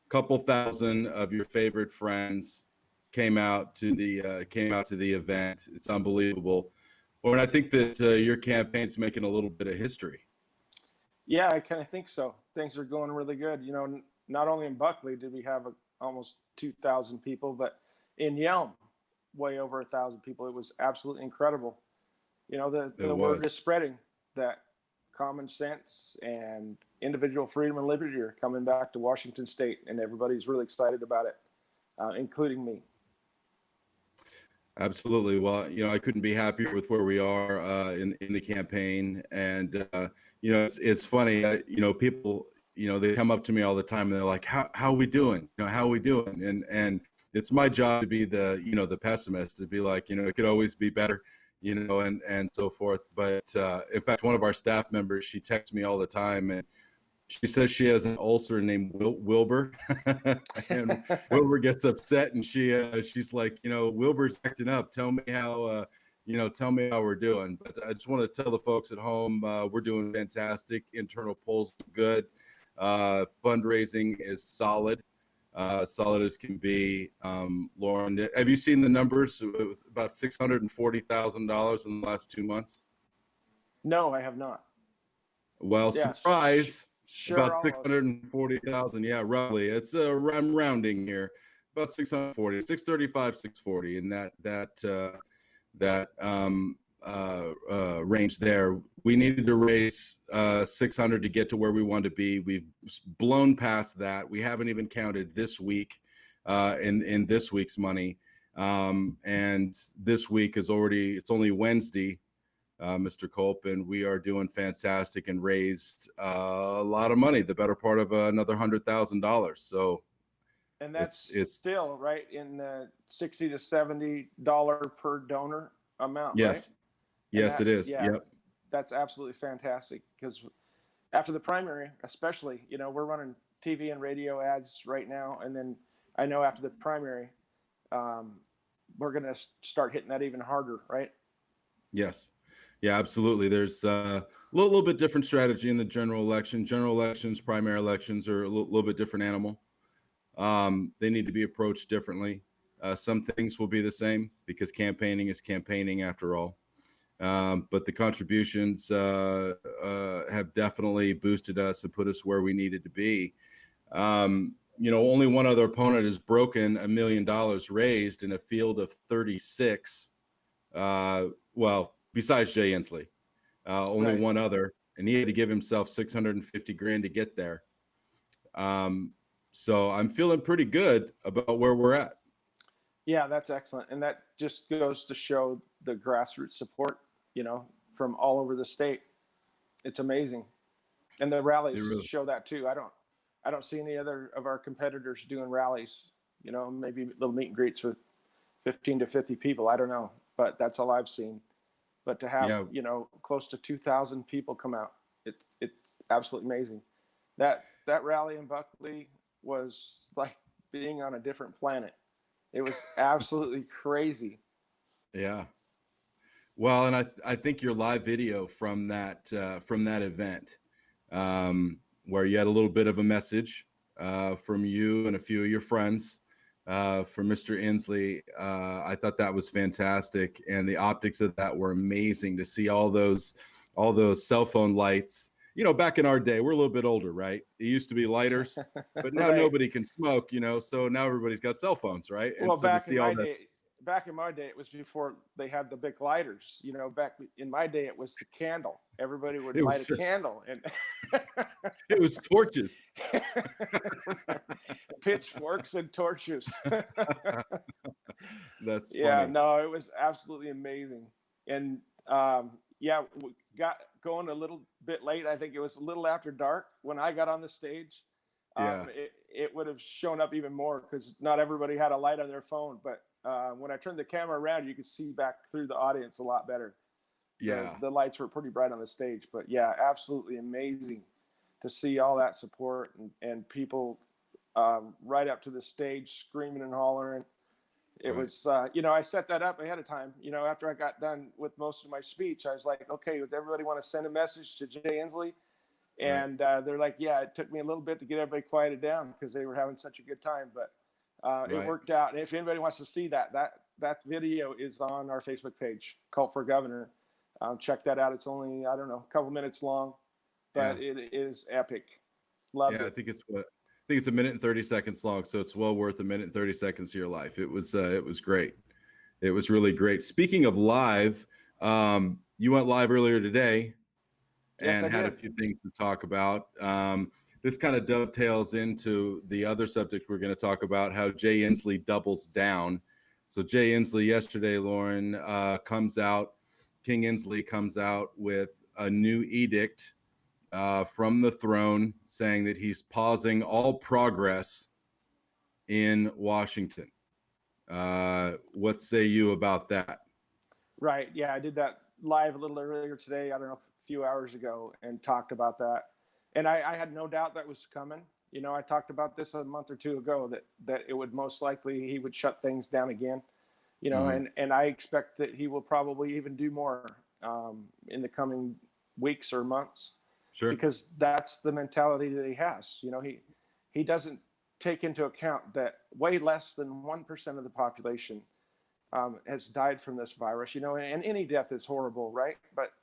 couple thousand of your favorite friends came out to the event. It's unbelievable. Lauren, I think that your campaign's making a little bit of history. Yeah, I kind of think so. Things are going really good. You know, not only in Buckley did we have almost 2,000 people, but in Yelm, way over 1,000 people. It was absolutely incredible. You know, the word is spreading that common sense and individual freedom and liberty are coming back to Washington State, and everybody's really excited about it, including me. Absolutely. Well, you know, I couldn't be happier with where we are in the campaign. And, you know, it's funny, you know, people, you know, they come up to me all the time and they're like, how are we doing? You know, how are we doing? And it's my job to be the, you know, the pessimist, to be like, you know, it could always be better, you know, and so forth. But in fact, one of our staff members, she texts me all the time, and she says she has an ulcer named Wilbur, and Wilbur gets upset, and she's like, you know, Wilbur's acting up. Tell me how, you know, tell me how we're doing. But I just want to tell the folks at home, we're doing fantastic. Internal polls are good. Fundraising is solid, solid as can be. Lauren, have you seen the numbers? About $640,000 in the last 2 months. No, I have not. Well, yeah, surprise. Sure, about 640,000. Yeah, roughly. It's I'm rounding here. About 640, 635, 640, in that range there. We needed to raise 600 to get to where we want to be. We've blown past that. We haven't even counted this week in this week's money. And this week is already, it's only Wednesday, Mr. Culp, and we are doing fantastic and raised a lot of money, the better part of another $100,000. So, and that's it's still right in the $60 to $70 per donor amount. Yes, right? Yes, it is. Yeah, yep. That's absolutely fantastic, because after the primary, especially, you know, we're running TV and radio ads right now, and then I know after the primary, we're going to start hitting that even harder, right? Yes. Yeah, absolutely. There's a little bit different strategy in the general election. General elections, primary elections are a little bit different animal. They need to be approached differently. Some things will be the same, because campaigning is campaigning after all. But the contributions have definitely boosted us and put us where we needed to be. You know, only one other opponent has broken $1 million raised in a field of 36. Well, besides Jay Inslee, only one other, and he had to give himself 650 grand to get there. So I'm feeling pretty good about where we're at. Yeah, that's excellent. And that just goes to show the grassroots support, you know, from all over the state. It's amazing. And the rallies show that too. I don't see any other of our competitors doing rallies, you know, maybe little meet and greets with 15 to 50 people. I don't know, but that's all I've seen. But to have, you know, close to 2,000 people come out, it's absolutely amazing. That rally in Buckley was like being on a different planet. It was absolutely crazy. Yeah. Well, and I think your live video from that event, where you had a little bit of a message from you and a few of your friends, for Mr. Inslee, I thought that was fantastic, and the optics of that were amazing. To see all those cell phone lights. You know, back in our day, we're a little bit older, right? It used to be lighters, but now nobody can smoke, you know, so now everybody's got cell phones, right? And well, so back in my day, it was before they had the big lighters. You know, back in my day, it was the candle. Everybody would light a candle, and it was torches, pitchforks and torches. That's funny. Yeah, no, it was absolutely amazing. And yeah, we got going a little bit late. I think it was a little after dark when I got on the stage. It would have shown up even more, because not everybody had a light on their phone. But when I turned the camera around, you could see back through the audience a lot better. Yeah, the lights were pretty bright on the stage. But yeah, absolutely amazing to see all that support and people right up to the stage screaming and hollering. It was, you know, I set that up ahead of time. You know, after I got done with most of my speech, I was like, okay, does everybody want to send a message to Jay Inslee? And they're like, yeah, it took me a little bit to get everybody quieted down because they were having such a good time, but it worked out. And if anybody wants to see that video is on our Facebook page, Culp for Governor. Check that out. It's only, I don't know, a couple minutes long, but it is epic. Loved it. I think it's a minute and 30 seconds long, so it's well worth a minute and 30 seconds of your life. It was great. It was really great. Speaking of live, you went live earlier today and had a few things to talk about. This kind of dovetails into the other subject we're going to talk about, how Jay Inslee doubles down. So Jay Inslee yesterday, Loren, King Inslee comes out with a new edict from the throne saying that he's pausing all progress in Washington. What say you about that? Right. Yeah, I did that live a little earlier today, I don't know, a few hours ago, and talked about that. And I had no doubt that was coming. You know, I talked about this a month or two ago, that it would most likely, he would shut things down again. You know, and I expect that he will probably even do more in the coming weeks or months. Sure. Because that's the mentality that he has. You know, he doesn't take into account that way less than 1% of the population has died from this virus. You know, and any death is horrible, right? But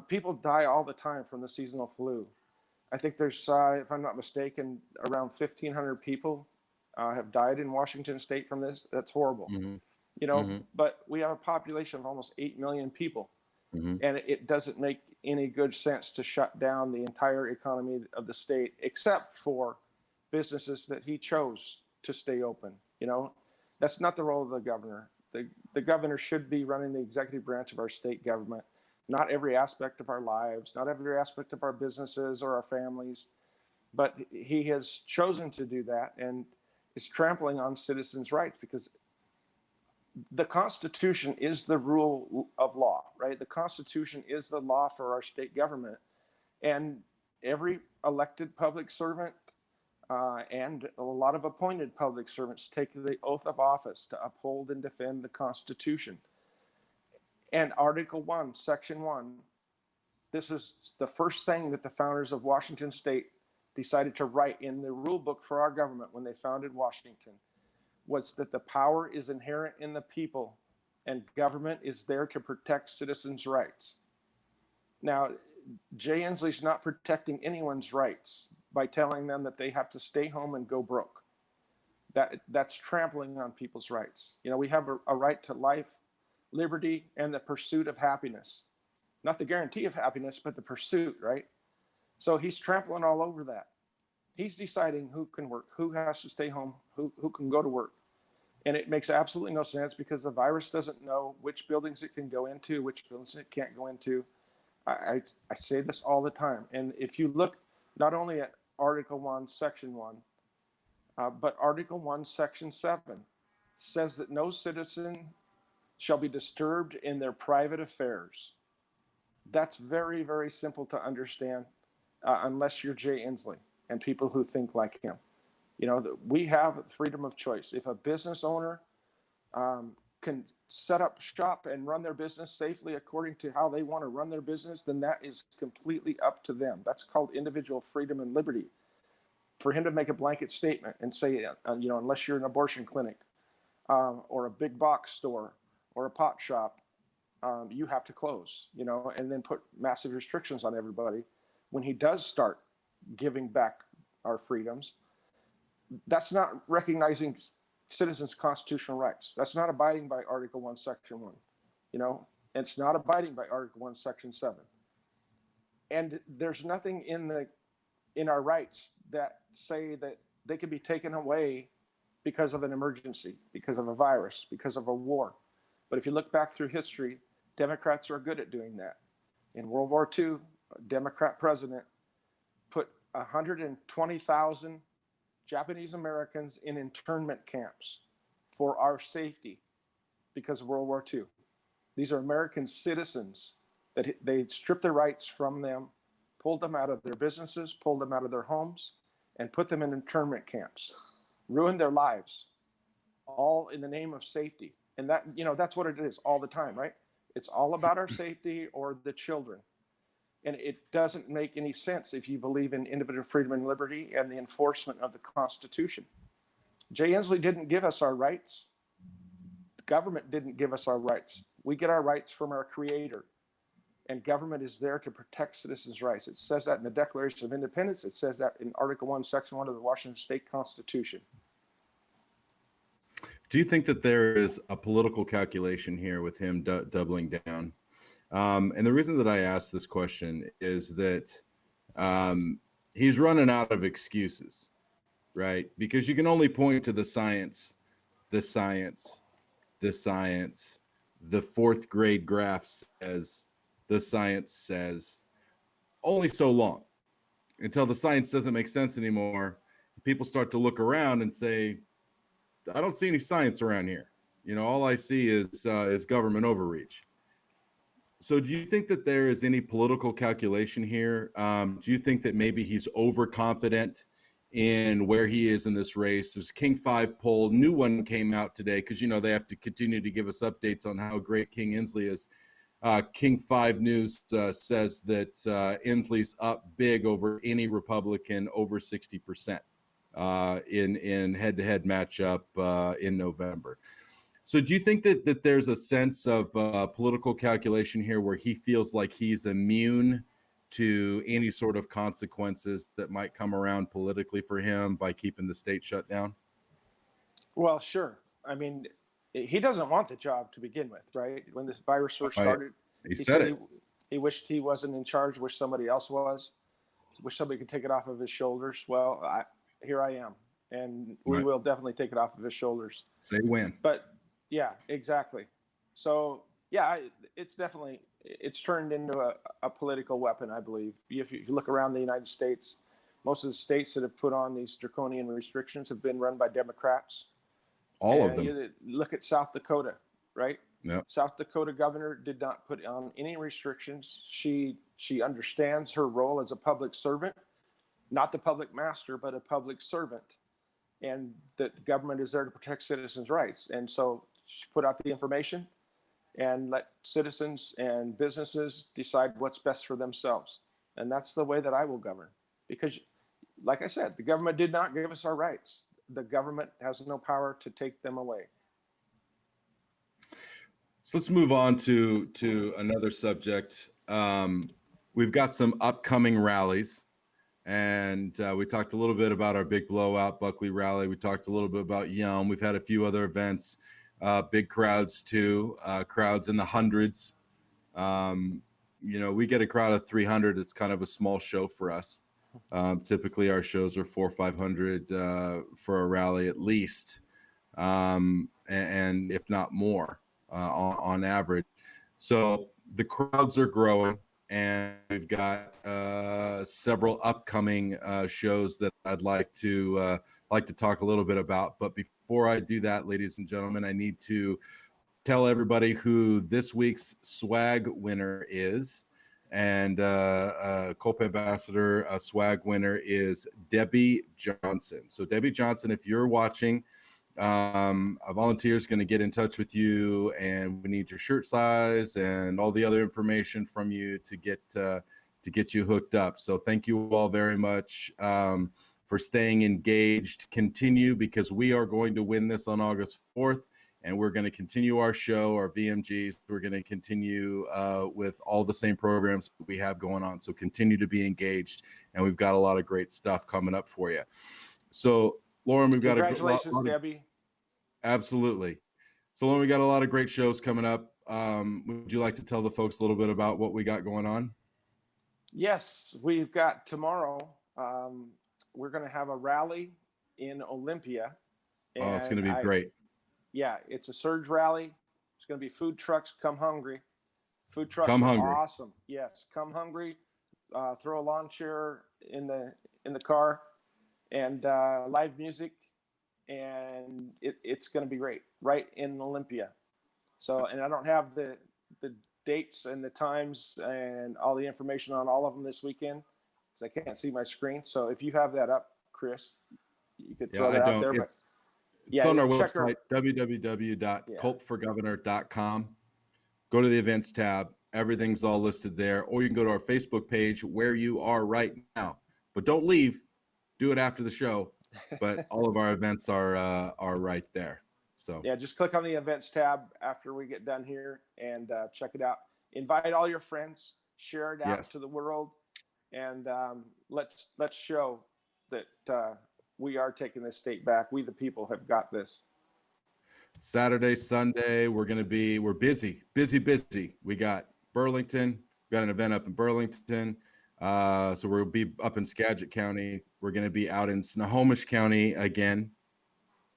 people die all the time from the seasonal flu. I think there's, if I'm not mistaken, around 1,500 people have died in Washington State from this. That's horrible. You know, but we have a population of almost 8 million people. And it doesn't make any good sense to shut down the entire economy of the state, except for businesses that he chose to stay open. You know, that's not the role of the governor. The governor should be running the executive branch of our state government, not every aspect of our lives, not every aspect of our businesses or our families. But he has chosen to do that and is trampling on citizens' rights, because the Constitution is the rule of law, right? The Constitution is the law for our state government. And every elected public servant and a lot of appointed public servants take the oath of office to uphold and defend the Constitution. And Article 1, Section 1, this is the first thing that the founders of Washington State decided to write in the rule book for our government when they founded Washington, was that the power is inherent in the people and government is there to protect citizens' rights. Now, Jay Inslee's not protecting anyone's rights by telling them that they have to stay home and go broke. That's trampling on people's rights. You know, we have a right to life, liberty, and the pursuit of happiness. Not the guarantee of happiness, but the pursuit, right? So he's trampling all over that. He's deciding who can work, who has to stay home, who can go to work. And it makes absolutely no sense, because the virus doesn't know which buildings it can go into, which buildings it can't go into. I say this all the time. And if you look not only at Article 1, Section 1, but Article 1, Section 7 says that no citizen shall be disturbed in their private affairs. That's very, very simple to understand, unless you're Jay Inslee and people who think like him. You know, we have freedom of choice. If a business owner can set up shop and run their business safely according to how they want to run their business, then that is completely up to them. That's called individual freedom and liberty. For him to make a blanket statement and say, you know, unless you're an abortion clinic or a big box store or a pot shop, you have to close, you know, and then put massive restrictions on everybody. When he does start giving back our freedoms, that's not recognizing citizens' constitutional rights. That's not abiding by Article 1, Section 1. You know, it's not abiding by Article 1, Section 7. And there's nothing in our rights that say that they can be taken away because of an emergency, because of a virus, because of a war. But if you look back through history, Democrats are good at doing that. In World War II, a Democrat president put 120,000 Japanese Americans in internment camps for our safety because of World War II. These are American citizens that they stripped their rights from them, pulled them out of their businesses, pulled them out of their homes, and put them in internment camps, ruined their lives, all in the name of safety. And that, you know, that's what it is all the time, right? It's all about our safety or the children. And it doesn't make any sense if you believe in individual freedom and liberty and the enforcement of the Constitution. Jay Inslee didn't give us our rights. The government didn't give us our rights. We get our rights from our Creator. And government is there to protect citizens' rights. It says that in the Declaration of Independence. It says that in Article 1, Section 1 of the Washington State Constitution. Do you think that there is a political calculation here with him doubling down? And the reason that I ask this question is that he's running out of excuses, right? Because you can only point to the science, the fourth grade graph says, the science says, only so long until the science doesn't make sense anymore. People start to look around and say, I don't see any science around here. You know, all I see is government overreach. So do you think that there is any political calculation here? Do you think that maybe he's overconfident in where he is in this race? There's King 5 poll, new one came out today because, you know, they have to continue to give us updates on how great King Inslee is. King 5 News says that Inslee's up big over any Republican, over 60% in head-to-head matchup in November. So do you think that there's a sense of political calculation here where he feels like he's immune to any sort of consequences that might come around politically for him by keeping the state shut down? Well, sure. I mean, he doesn't want the job to begin with, right? When this virus first started, he said it. He wished he wasn't in charge, wished somebody else was, wish somebody could take it off of his shoulders. Well, here I am, and we will definitely take it off of his shoulders. Say when. But yeah, exactly. So yeah, it's turned into a political weapon, I believe. If you look around the United States, most of the states that have put on these draconian restrictions have been run by Democrats. All of them. You look at South Dakota, right? Yep. South Dakota governor did not put on any restrictions. She understands her role as a public servant, not the public master, but a public servant, and that the government is there to protect citizens' rights. And so she put out the information and let citizens and businesses decide what's best for themselves. And that's the way that I will govern. Because, like I said, the government did not give us our rights. The government has no power to take them away. So let's move on to another subject. We've got some upcoming rallies, and we talked a little bit about our big blowout Buckley rally. We talked a little bit about Yelm. We've had a few other events, big crowds too, crowds in the hundreds. You know, we get a crowd of 300. It's kind of a small show for us. Typically our shows are 400 or 500 for a rally at least, and if not more on average. So the crowds are growing, and we've got several upcoming shows that I'd like to talk a little bit about. But before I do that, ladies and gentlemen, I need to tell everybody who this week's swag winner is. And Culp Ambassador swag winner is Debbie Johnson. So Debbie Johnson, if you're watching, a volunteer is going to get in touch with you, and we need your shirt size and all the other information from you to get you hooked up. So thank you all very much for staying engaged. Continue, because we are going to win this on August 4th. And we're going to continue our show, our VMGs. We're going to continue with all the same programs we have going on. So continue to be engaged. And we've got a lot of great stuff coming up for you. So, Loren, we've got congratulations, Debbie. Absolutely. So, Loren, we got a lot of great shows coming up. Would you like to tell the folks a little bit about what we got going on? Yes, we've got tomorrow. We're going to have a rally in Olympia. Oh, it's going to be great. Yeah, it's a surge rally. It's going to be food trucks. Come hungry. Food trucks come are hungry. Awesome. Yes, come hungry. Throw a lawn chair in the car, and live music, and it's going to be great. Right in Olympia. So, and I don't have the dates and the times and all the information on all of them this weekend, because I can't see my screen. So if you have that up, Chris, you could throw that out there. It's on our website, www.culpforgovernor.com. Go to the events tab. Everything's all listed there. Or you can go to our Facebook page where you are right now. But don't leave. Do it after the show. But all of our events are right there. So yeah, just click on the events tab after we get done here and check it out. Invite all your friends, share it out to the world, and let's show that we are taking this state back. We the people have got this. Saturday, Sunday, we're busy. We got Burlington, we got an event up in Burlington. So we'll be up in Skagit County. We're going to be out in Snohomish County again.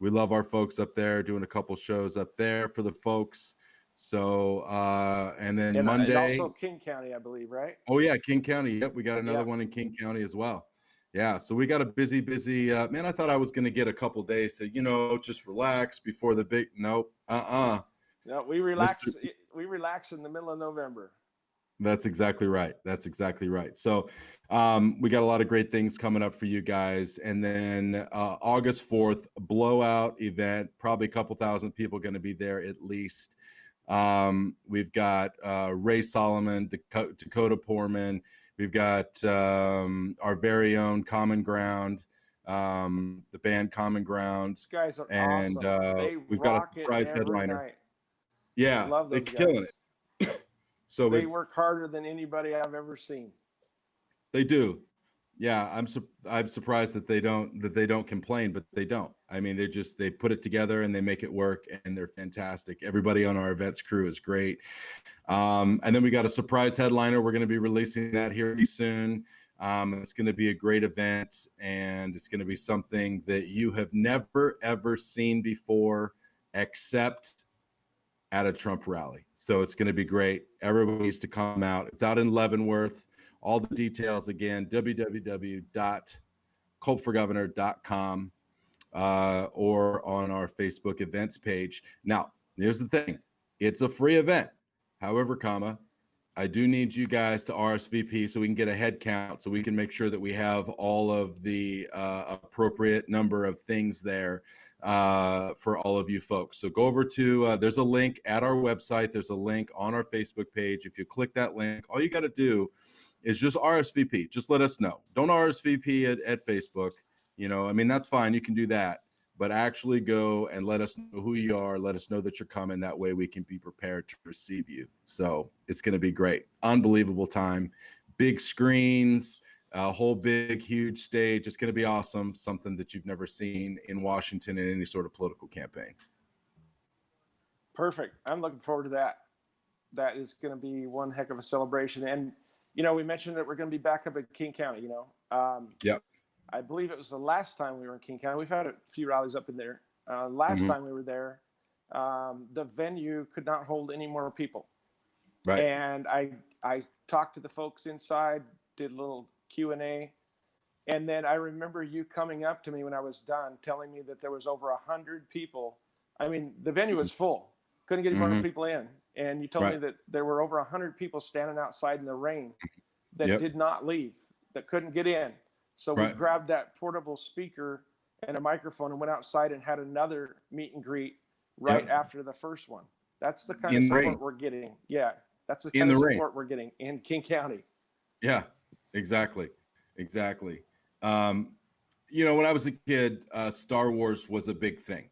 We love our folks up there, doing a couple shows up there for the folks. So, and then Monday. And also King County, I believe, right? Oh, yeah, King County. Yep, we got another one in King County as well. Yeah, so we got a busy, man, I thought I was going to get a couple days to, just relax before the big, nope, No, we relax in the middle of November. That's exactly right. So we got a lot of great things coming up for you guys. And then August 4th, blowout event, probably a couple thousand people going to be there at least. We've got Ray Solomon, Dakota Poorman. We've got our very own Common Ground, the band Common Ground. These guys are awesome. We've got a surprise headliner. Night. Yeah, love those they're guys. killing it. So they work harder than anybody I've ever seen. They do. Yeah, I'm surprised that they don't complain, but they don't. I mean, they put it together and they make it work, and they're fantastic. Everybody on our events crew is great. And then we got a surprise headliner. We're going to be releasing that here pretty soon. It's going to be a great event, and it's going to be something that you have never ever seen before, except at a Trump rally. So it's going to be great. Everybody needs to come out. It's out in Leavenworth. All the details again, www.culpforgovernor.com or on our Facebook events page. Now, here's the thing. It's a free event. However, I do need you guys to RSVP so we can get a head count, so we can make sure that we have all of the appropriate number of things there for all of you folks. So go over to, there's a link at our website. There's a link on our Facebook page. If you click that link, all you got to do is just RSVP. Just let us know. Don't RSVP at Facebook. I mean, that's fine. You can do that. But actually go and let us know who you are. Let us know that you're coming. That way we can be prepared to receive you. So it's going to be great. Unbelievable time. Big screens, a whole big, huge stage. It's going to be awesome. Something that you've never seen in Washington in any sort of political campaign. Perfect. I'm looking forward to that. That is going to be one heck of a celebration. And, we mentioned that we're going to be back up in King County, Yep. I believe it was the last time we were in King County. We've had a few rallies up in there. Last time we were there, the venue could not hold any more people. Right. And I talked to the folks inside, did a little Q&A. And then I remember you coming up to me when I was done, telling me that there was over 100 people. I mean, the venue was full. Couldn't get any more people in. And you told me that there were over 100 people standing outside in the rain that did not leave, that couldn't get in. So we grabbed that portable speaker and a microphone and went outside and had another meet and greet after the first one. That's the kind of support we're getting. Yeah, that's the kind of support we're getting in King County. Yeah, exactly. When I was a kid, Star Wars was a big thing.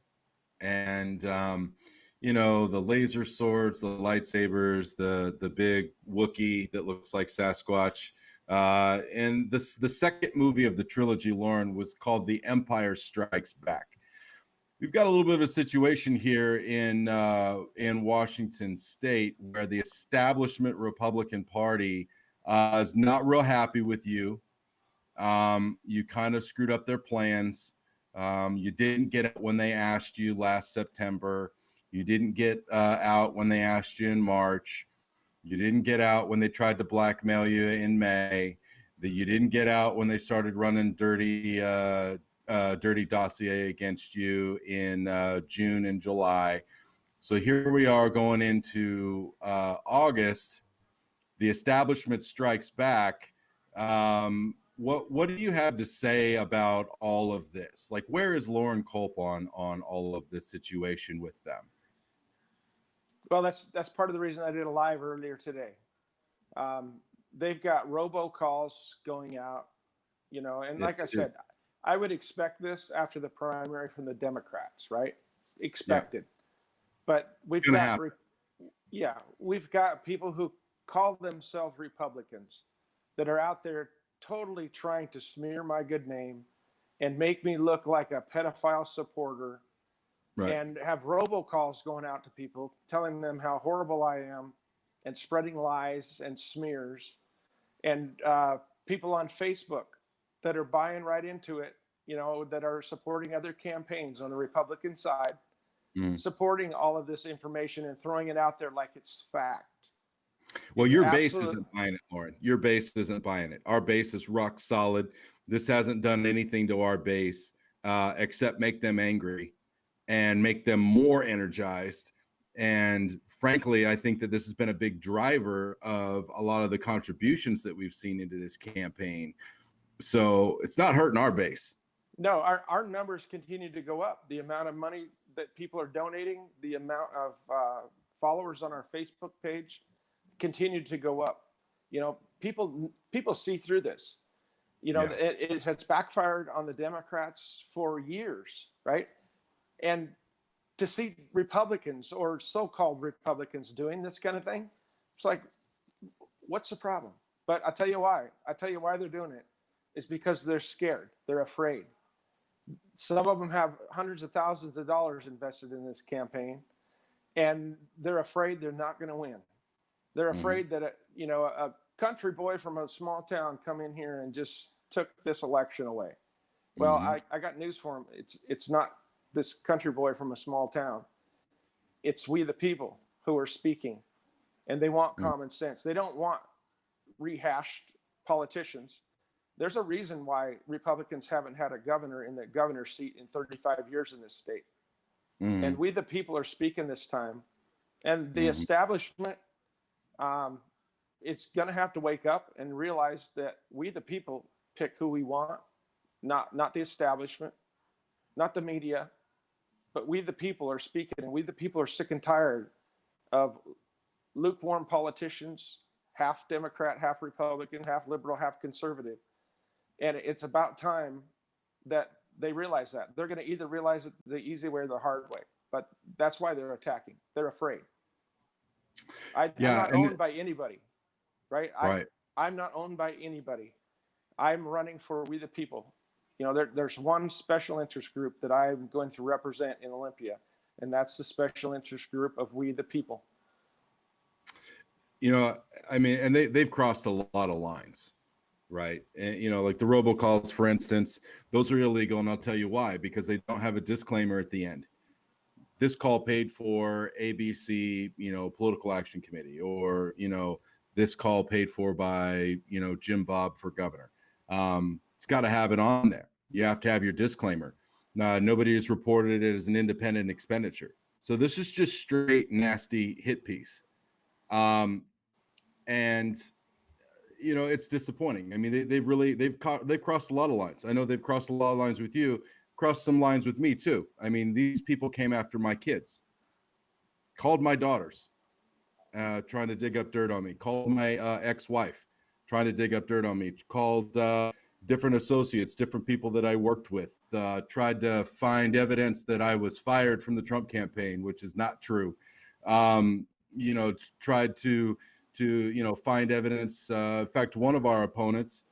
And, the laser swords, the lightsabers, the big Wookiee that looks like Sasquatch. And the second movie of the trilogy, Loren, was called The Empire Strikes Back. We've got a little bit of a situation here in Washington State where the establishment Republican Party is not real happy with you. You kind of screwed up their plans. You didn't get it when they asked you last September. You didn't get out when they asked you in March. You didn't get out when they tried to blackmail you in May. That you didn't get out when they started running dirty dossier against you in June and July. So here we are going into August. The establishment strikes back. What do you have to say about all of this? Like, where is Loren Culp on all of this situation with them? Well, that's part of the reason I did a live earlier today. They've got robocalls going out, and Yes, like I said, I would expect this after the primary from the Democrats, right? Expected. But we've got, we've got people who call themselves Republicans that are out there totally trying to smear my good name and make me look like a pedophile supporter, and have robocalls going out to people telling them how horrible I am and spreading lies and smears, and people on Facebook that are buying right into it, that are supporting other campaigns on the Republican side, supporting all of this information and throwing it out there like it's fact. Well, your base isn't buying it, Loren. Your base isn't buying it. Our base is rock solid. This hasn't done anything to our base except make them angry and make them more energized. And frankly, I think that this has been a big driver of a lot of the contributions that we've seen into this campaign. So it's not hurting our base. No, our numbers continue to go up. The amount of money that people are donating, the amount of followers on our Facebook page continue to go up. People see through this. It has backfired on the Democrats for years, right? And to see Republicans or so-called Republicans doing this kind of thing, it's like, what's the problem? But I'll tell you why. They're doing it. It's because they're scared. They're afraid. Some of them have hundreds of thousands of dollars invested in this campaign, and they're afraid they're not going to win. They're afraid that a country boy from a small town come in here and just took this election away. Well, I got news for them. It's not this country boy from a small town. It's we the people who are speaking, and they want common sense. They don't want rehashed politicians. There's a reason why Republicans haven't had a governor in the governor's seat in 35 years in this state. And we the people are speaking this time. And the establishment, it's going to have to wake up and realize that we the people pick who we want, not the establishment, not the media, but we the people are speaking, and we the people are sick and tired of lukewarm politicians, half Democrat, half Republican, half liberal, half conservative. And it's about time that they realize that. They're going to either realize it the easy way or the hard way, but that's why they're attacking. They're afraid. I'm not owned by anybody, right? I'm not owned by anybody. I'm running for we the people. There's one special interest group that I'm going to represent in Olympia, and that's the special interest group of we the people. And they've crossed a lot of lines, right? And, like the robocalls, for instance, those are illegal, and I'll tell you why, because they don't have a disclaimer at the end. This call paid for ABC, Political Action Committee, or, this call paid for by, Jim Bob for governor. It's got to have it on there. You have to have your disclaimer. Nobody has reported it as an independent expenditure. So this is just straight nasty hit piece. It's disappointing. I mean, they've crossed a lot of lines. I know they've crossed a lot of lines with you, crossed some lines with me too. I mean, these people came after my kids, called my daughters, trying to dig up dirt on me, called my ex-wife, trying to dig up dirt on me, called different associates, different people that I worked with, tried to find evidence that I was fired from the Trump campaign, which is not true. Tried to find evidence. In fact, one of our opponents,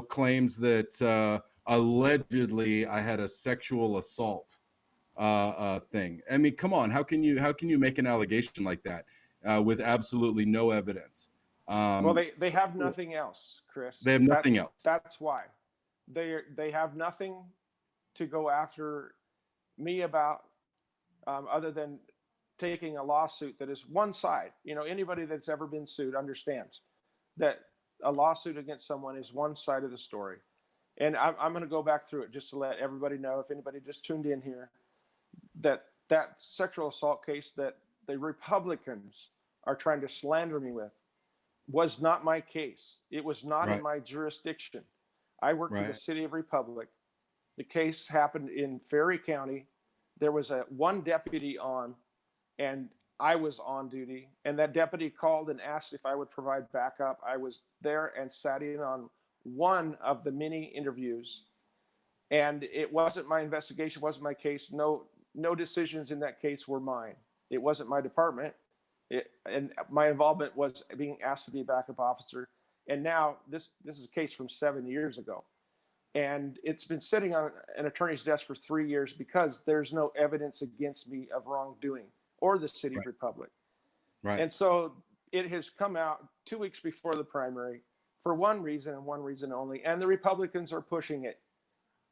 claims that allegedly I had a sexual assault thing. I mean, come on, how can you make an allegation like that with absolutely no evidence? Well, they have nothing else, Chris. They have nothing else. That's why they have nothing to go after me about, other than taking a lawsuit that is one side. Anybody that's ever been sued understands that a lawsuit against someone is one side of the story. And I'm going to go back through it just to let everybody know, if anybody just tuned in here, that sexual assault case that the Republicans are trying to slander me with was not my case. It was not in my jurisdiction. I work for the City of Republic. The case happened in Ferry County. There was one deputy on, and I was on duty, and that deputy called and asked if I would provide backup. I was there and sat in on one of the many interviews, and it wasn't my investigation, wasn't my case. No decisions in that case were mine. It wasn't my department. And my involvement was being asked to be a backup officer. And now this is a case from 7 years ago. And it's been sitting on an attorney's desk for 3 years because there's no evidence against me of wrongdoing or the city of Republic. Right. And so it has come out 2 weeks before the primary for one reason and one reason only. And the Republicans are pushing it.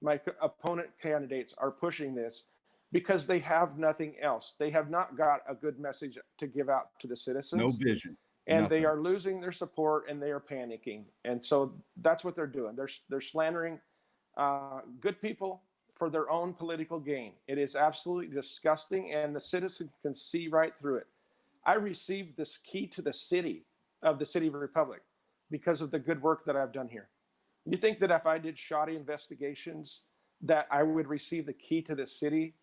My opponent candidates are pushing this because they have nothing else. They have not got a good message to give out to the citizens. No vision. And Nothing. they are losing their support and they are panicking. And so that's what they're doing. They're slandering good people for their own political gain. It is absolutely disgusting, and the citizen can see right through it. I received this key to the city of Republic because of the good work that I've done here. You think that if I did shoddy investigations that I would receive the key to the city?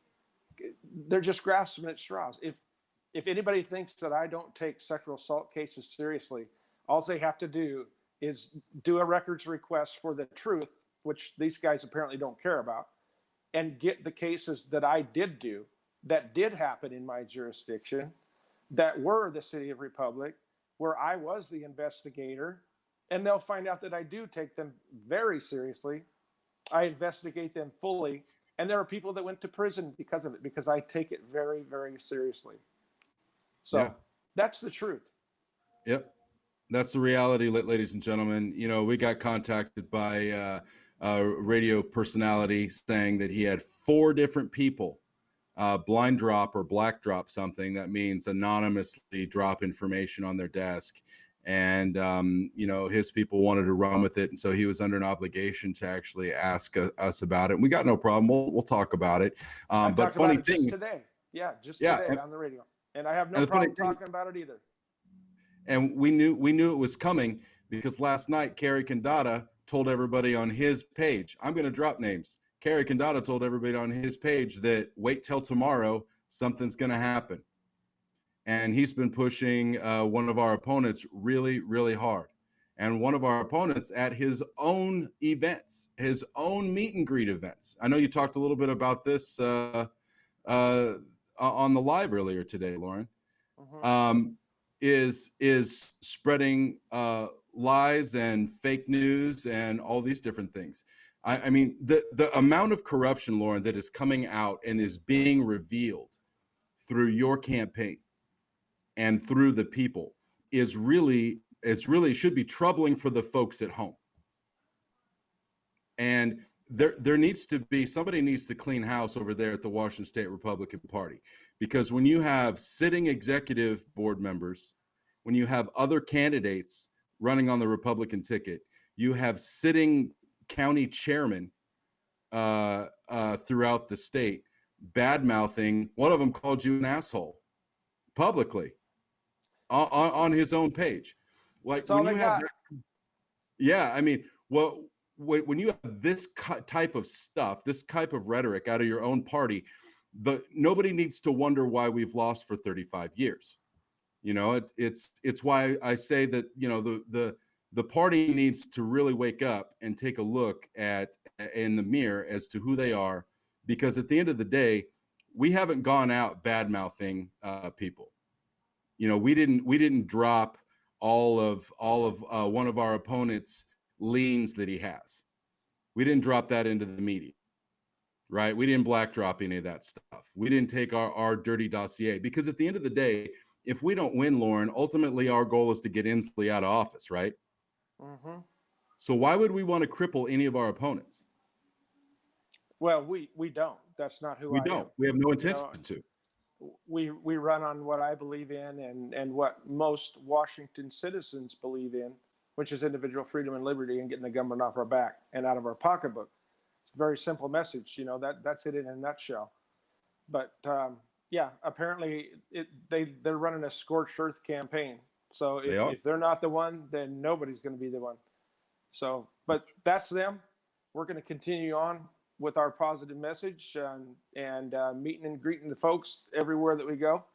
They're just grasping at straws. If anybody thinks that I don't take sexual assault cases seriously, all they have to do is do a records request for the truth, which these guys apparently don't care about, and get the cases that I did do, that did happen in my jurisdiction, that were the City of Republic, where I was the investigator, and they'll find out that I do take them very seriously. I investigate them fully, and there are people that went to prison because of it, because I take it very, very seriously. So that's the truth. Yep. That's the reality, ladies and gentlemen. You know, we got contacted by a radio personality saying that he had 4 different people blind drop or black drop something. That means anonymously drop information on their desk. And, you know, his people wanted to run with it. And so he was under an obligation to actually ask us about it. And we got no problem. We'll talk about it. But funny thing. Just today. Yeah, just today on the radio. And I have no problem talking about it either. And we knew it was coming because last night, Kerry Condata told everybody on his page, I'm going to drop names. Kerry Condata told everybody on his page that wait till tomorrow, something's going to happen. And he's been pushing one of our opponents really, really hard. And one of our opponents at his own events, his own meet and greet events. I know you talked a little bit about this on the live earlier today, Loren. Mm-hmm. Is spreading lies and fake news and all these different things. I mean, the amount of corruption, Loren, that is coming out and is being revealed through your campaign and through the people is really should be troubling for the folks at home. And there needs to be, somebody needs to clean house over there at the Washington State Republican Party, because when you have sitting executive board members, when you have other candidates running on the Republican ticket, you have sitting county chairmen throughout the state bad-mouthing. One of them called you an asshole publicly on his own page. Like, that's all they got. Yeah, I mean, well, when you have this type of stuff, this type of rhetoric out of your own party, nobody needs to wonder why we've lost for 35 years. You know, it's why I say that, you know, the party needs to really wake up and take a look in the mirror as to who they are, because at the end of the day, we haven't gone out bad mouthing people. You know, we didn't drop all of one of our opponents' liens that he has. We didn't drop that into the media, right? We didn't black drop any of that stuff. We didn't take our dirty dossier, because at the end of the day, if we don't win, Loren, ultimately our goal is to get Inslee out of office, right? Mm-hmm. So why would we want to cripple any of our opponents? Well, we don't. That's not who we don't. Am. We have no intention to. We run on what I believe in and what most Washington citizens believe in, which is individual freedom and liberty, and getting the government off our back and out of our pocketbook. It's a very simple message, you know, that's it in a nutshell. But yeah, apparently they're running a scorched earth campaign. So if they're not the one, then nobody's going to be the one. So, but that's them. We're going to continue on with our positive message and meeting and greeting the folks everywhere that we go.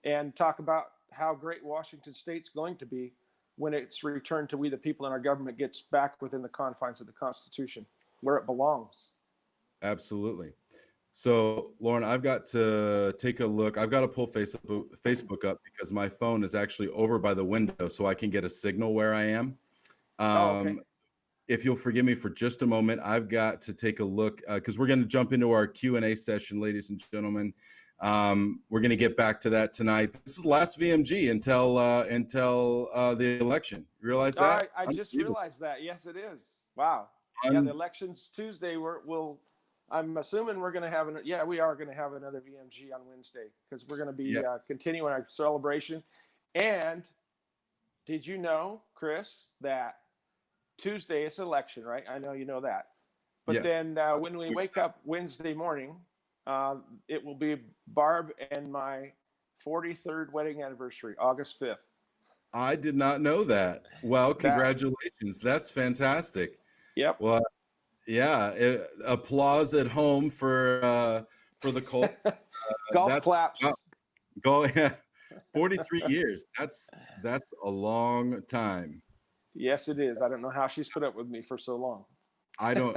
and talk about how great Washington State's going to be when it's returned to we the people and our government gets back within the confines of the Constitution, where it belongs. Absolutely. So, Loren, I've got to take a look. I've got to pull Facebook up because my phone is actually over by the window, so I can get a signal where I am. Okay. If you'll forgive me for just a moment, I've got to take a look because we're going to jump into our Q&A session, ladies and gentlemen. We're going to get back to that tonight. This is the last VMG until the election. You realize that? I just realized that. Yes, it is. Wow. Yeah, the election's Tuesday. I'm assuming we're going to have we are going to have another VMG on Wednesday because we're going to be continuing our celebration. And did you know, Chris, that Tuesday is election, right? I know you know that. But then when we wake up Wednesday morning, it will be Barb and my 43rd wedding anniversary, August 5th. I did not know that. Well, congratulations. That's fantastic. Yep. Well, yeah. Applause at home for the Colts. Golf claps. Go, yeah. 43 years. That's a long time. Yes, it is. I don't know how she's put up with me for so long. I've known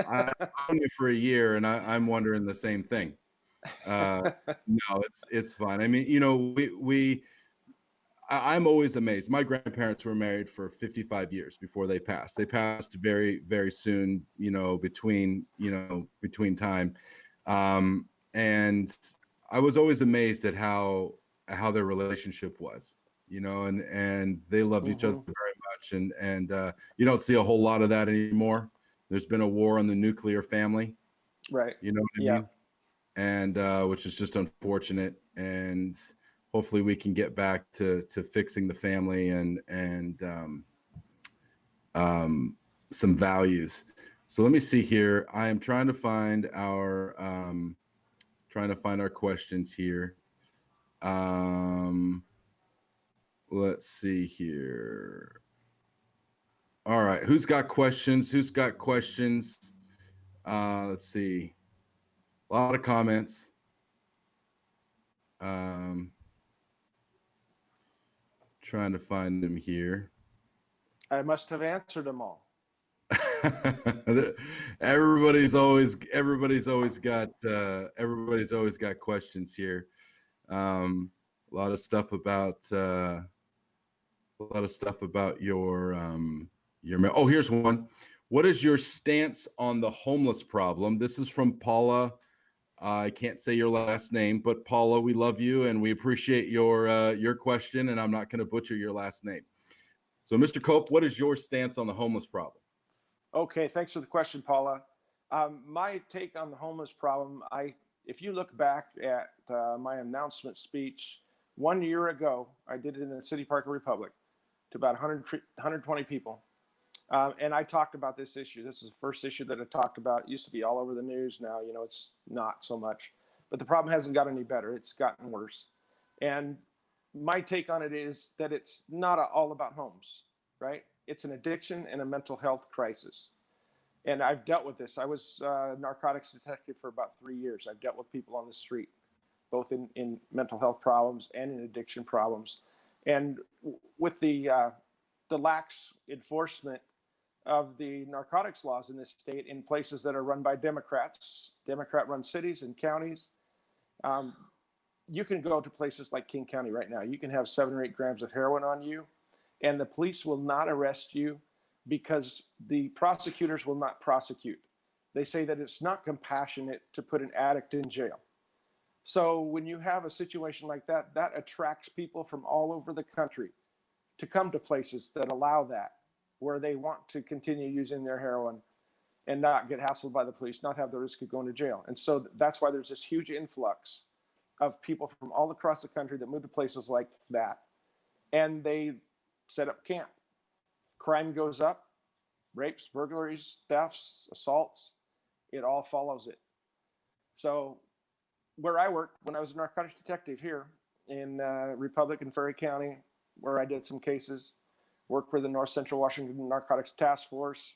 you for a year, and I'm wondering the same thing. No, it's fine. I mean, you know, I'm always amazed. My grandparents were married for 55 years before they passed. They passed very, very soon, you know, between time. And I was always amazed at how their relationship was, you know, and they loved each other very much. And you don't see a whole lot of that anymore. There's been a war on the nuclear family. Right. You know what I mean? And which is just unfortunate. And hopefully we can get back to fixing the family and some values. So let me see here. I am trying to find our questions here. Let's see here. All right, who's got questions? Let's see. A lot of comments. Trying to find them here. I must have answered them all. Everybody's always got questions here. A lot of stuff about your oh, here's one. What is your stance on the homeless problem? This is from Paula. I can't say your last name, but Paula, we love you and we appreciate your question, and I'm not going to butcher your last name. So, Mr. Culp, what is your stance on the homeless problem? Okay, thanks for the question, Paula. My take on the homeless problem, if you look back at my announcement speech 1 year ago, I did it in the City Park of Republic to about 120 people. And I talked about this issue. This is the first issue that I talked about. It used to be all over the news. Now, you know, it's not so much. But the problem hasn't got any better. It's gotten worse. And my take on it is that it's not all about homes, right? It's an addiction and a mental health crisis. And I've dealt with this. I was a narcotics detective for about 3 years. I've dealt with people on the street, both in mental health problems and in addiction problems. And with the lax enforcement of the narcotics laws in this state in places that are run by Democrats, Democrat-run cities and counties, you can go to places like King County right now. You can have 7 or 8 grams of heroin on you, and the police will not arrest you because the prosecutors will not prosecute. They say that it's not compassionate to put an addict in jail. So when you have a situation like that, that attracts people from all over the country to come to places that allow that, where they want to continue using their heroin and not get hassled by the police, not have the risk of going to jail. And so that's why there's this huge influx of people from all across the country that move to places like that, and they set up camp. Crime goes up, rapes, burglaries, thefts, assaults, it all follows it. So where I worked when I was a narcotics detective here in Republic and Ferry County, where I did some cases, worked for the North Central Washington Narcotics Task Force,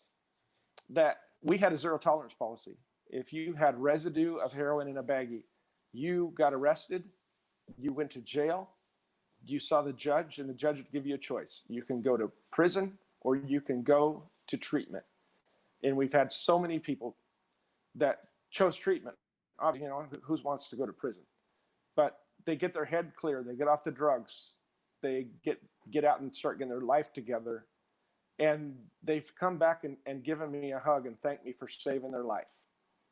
that we had a zero tolerance policy. If you had residue of heroin in a baggie, you got arrested, you went to jail, you saw the judge, and the judge would give you a choice. You can go to prison or you can go to treatment. And we've had so many people that chose treatment. You know, who wants to go to prison? But they get their head clear. They get off the drugs. They get out and start getting their life together. And they've come back and given me a hug and thanked me for saving their life,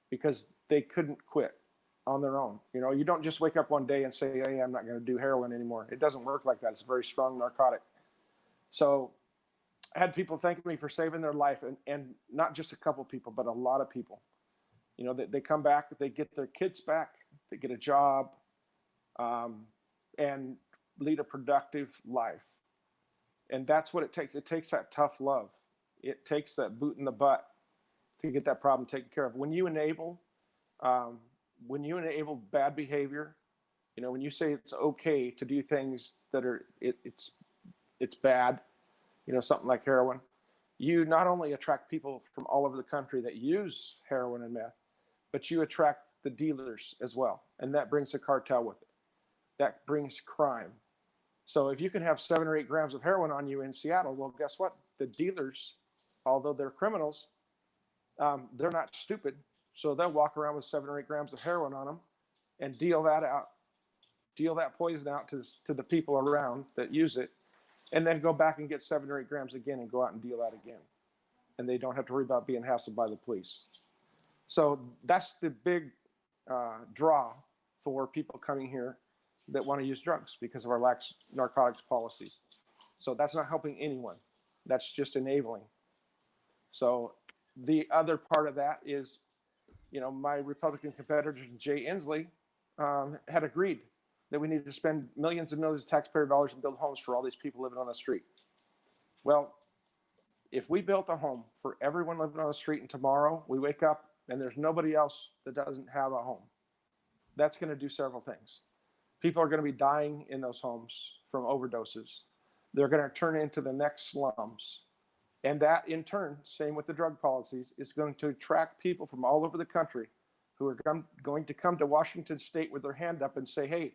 because they couldn't quit on their own. You know, you don't just wake up one day and say, hey, I'm not going to do heroin anymore. It doesn't work like that. It's a very strong narcotic. So I had people thank me for saving their life, and not just a couple people, but a lot of people. You know, they come back, they get their kids back, they get a job, and lead a productive life. And that's what it takes. It takes that tough love. It takes that boot in the butt to get that problem taken care of. When you enable bad behavior, you know, when you say it's okay to do things that are, it's bad, you know, something like heroin, you not only attract people from all over the country that use heroin and meth, but you attract the dealers as well. And that brings a cartel with it. That brings crime. So if you can have 7 or 8 grams of heroin on you in Seattle, well, guess what? The dealers, although they're criminals, they're not stupid. So they'll walk around with 7 or 8 grams of heroin on them and deal that poison out to the people around that use it, and then go back and get 7 or 8 grams again and go out and deal that again. And they don't have to worry about being hassled by the police. So that's the big draw for people coming here that want to use drugs, because of our lax narcotics policies. So that's not helping anyone. That's just enabling. So the other part of that is, you know, my Republican competitor, Jay Inslee, had agreed that we needed to spend millions and millions of taxpayer dollars and build homes for all these people living on the street. Well, if we built a home for everyone living on the street, and tomorrow we wake up and there's nobody else that doesn't have a home, that's going to do several things. People are going to be dying in those homes from overdoses. They're going to turn into the next slums. And that, in turn, same with the drug policies, is going to attract people from all over the country who are going to come to Washington State with their hand up and say, hey,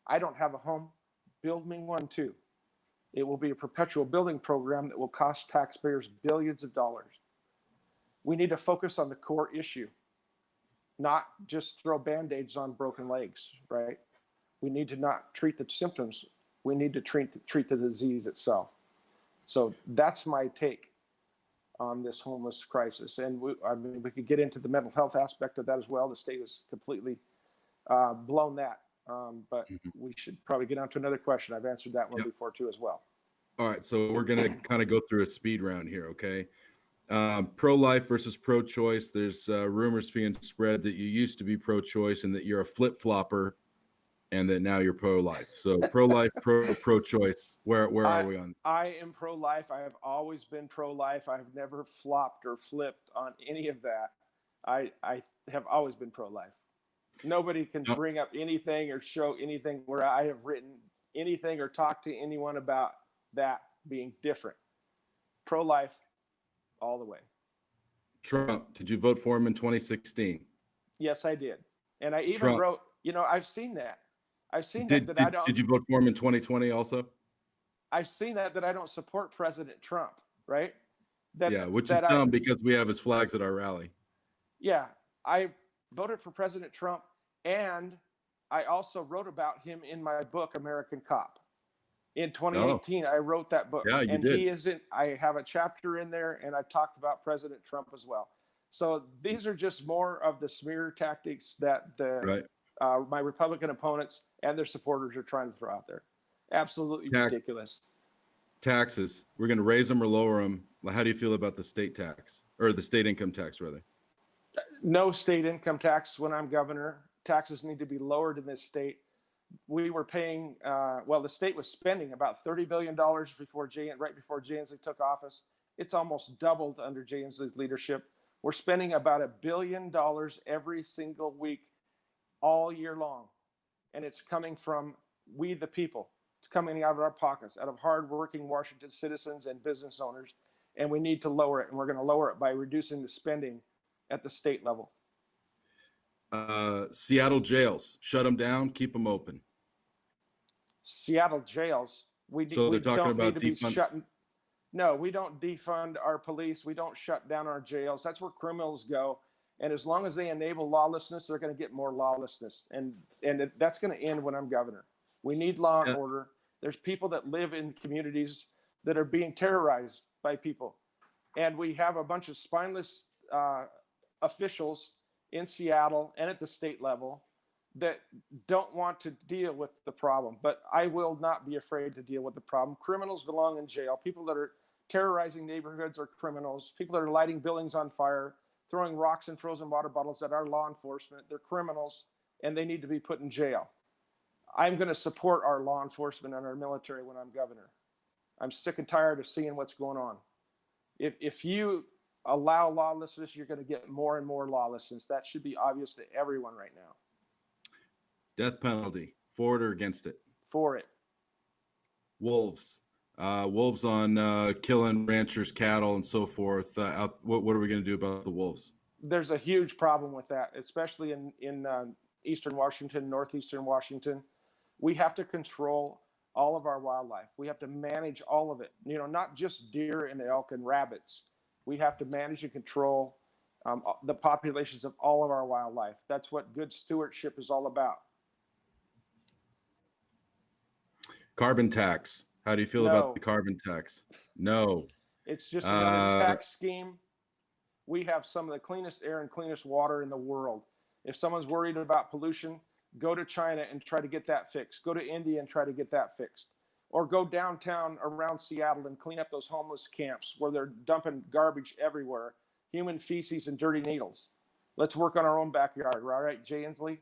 I don't have a home. Build me one too. It will be a perpetual building program that will cost taxpayers billions of dollars. We need to focus on the core issue, not just throw Band-Aids on broken legs, right? We need to not treat the symptoms. We need to treat the disease itself. So that's my take on this homeless crisis. And we could get into the mental health aspect of that as well. The state has completely blown that. But we should probably get on to another question. I've answered that one before too as well. All right, so we're going to kind of go through a speed round here, okay? Pro-life versus pro-choice. There's rumors being spread that you used to be pro-choice and that you're a flip-flopper, and that now you're pro-life. So pro-life, pro-choice. Where are we on? I am pro-life. I have always been pro-life. I've never flopped or flipped on any of that. I have always been pro-life. Nobody can bring up anything or show anything where I have written anything or talked to anyone about that being different. Pro-life all the way. Trump, did you vote for him in 2016? Yes, I did. And I even wrote, you know, I've seen that. I've seen that I don't. Did you vote for him in 2020 also? I've seen that I don't support President Trump, right? Which is dumb because we have his flags at our rally. Yeah, I voted for President Trump, and I also wrote about him in my book, American Cop. In 2018, I wrote that book. Yeah, you did. I have a chapter in there, and I talked about President Trump as well. So these are just more of the smear tactics that my Republican opponents and their supporters are trying to throw out there. Absolutely ridiculous. Taxes. We're going to raise them or lower them. How do you feel about the state tax, or the state income tax, rather? No state income tax when I'm governor. Taxes need to be lowered in this state. We were paying, the state was spending about $30 billion right before Jay Inslee took office. It's almost doubled under Jay Inslee's leadership. We're spending about $1 billion every single week, all year long. And it's coming from we, the people. It's coming out of our pockets, out of hardworking Washington citizens and business owners. And we need to lower it. And we're going to lower it by reducing the spending at the state level. Seattle jails, shut them down, keep them open. Seattle jails. So they're talking don't need about to be defund. shutting. No, we don't defund our police. We don't shut down our jails. That's where criminals go. And as long as they enable lawlessness, they're going to get more lawlessness. And that's going to end when I'm governor. We need law and order. There's people that live in communities that are being terrorized by people. And we have a bunch of spineless officials in Seattle and at the state level that don't want to deal with the problem. But I will not be afraid to deal with the problem. Criminals belong in jail. People that are terrorizing neighborhoods are criminals. People that are lighting buildings on fire, throwing rocks and frozen water bottles at our law enforcement, they're criminals, and they need to be put in jail. I'm going to support our law enforcement and our military when I'm governor. I'm sick and tired of seeing what's going on. If you allow lawlessness, you're going to get more and more lawlessness. That should be obvious to everyone right now. Death penalty, for it or against it? For it. Wolves. Wolves on killing ranchers, cattle, and so forth. What are we going to do about the wolves? There's a huge problem with that, especially in eastern Washington, northeastern Washington. We have to control all of our wildlife. We have to manage all of it. You know, not just deer and elk and rabbits. We have to manage and control the populations of all of our wildlife. That's what good stewardship is all about. Carbon tax. How do you feel about the carbon tax? No. It's just another tax scheme. We have some of the cleanest air and cleanest water in the world. If someone's worried about pollution, go to China and try to get that fixed. Go to India and try to get that fixed. Or go downtown around Seattle and clean up those homeless camps where they're dumping garbage everywhere, human feces and dirty needles. Let's work on our own backyard. All right, Jay Inslee?